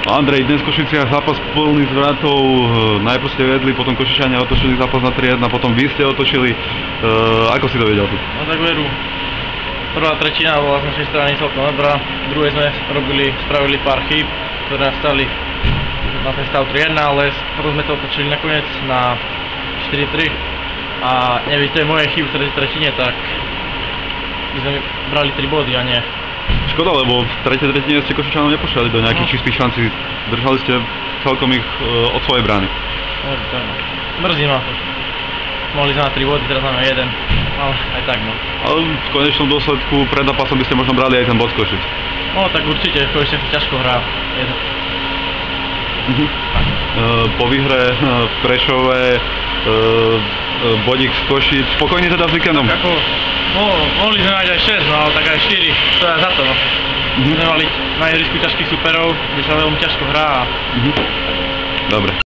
Andrej, dnes v Košiciach zápas plný zvratov, najprv ste vedli, potom Košičania otočili zápas na 3-1, potom vy ste otočili. Ako si to vedel tu? No tak veru, prvá tretina bola z našej strany celkom dobrá, v druhej sme spravili pár chýb, ktoré stali na ten stav 3-1, ale potom sme to otočili nakoniec na 4-3 a nebyť tej mojej chyby v tretej tretine, tak by sme brali 3 body a nie. Škoda, lebo v tretej tretine ste Košičanom nepošľali do nejakých čistých šancí. Držali ste celkom ich od svojej brány. Mrzí ma. Mohli sme na 3 body, teraz máme 1. Ale aj tak no. Ale v konečnom dôsledku pred zápasom by ste možno brali aj ten bod Košic. No tak určite, v Košice sa ťažko hrá. Po výhre v Prešove bodík z Košic. Spokojný teda s víkendom? Mohli sme mať aj 6, no ale tak aj 4, to je za to. Sme mali na ihrisku ťažkých superov, kde sa veľmi ťažko hrá. Dobre.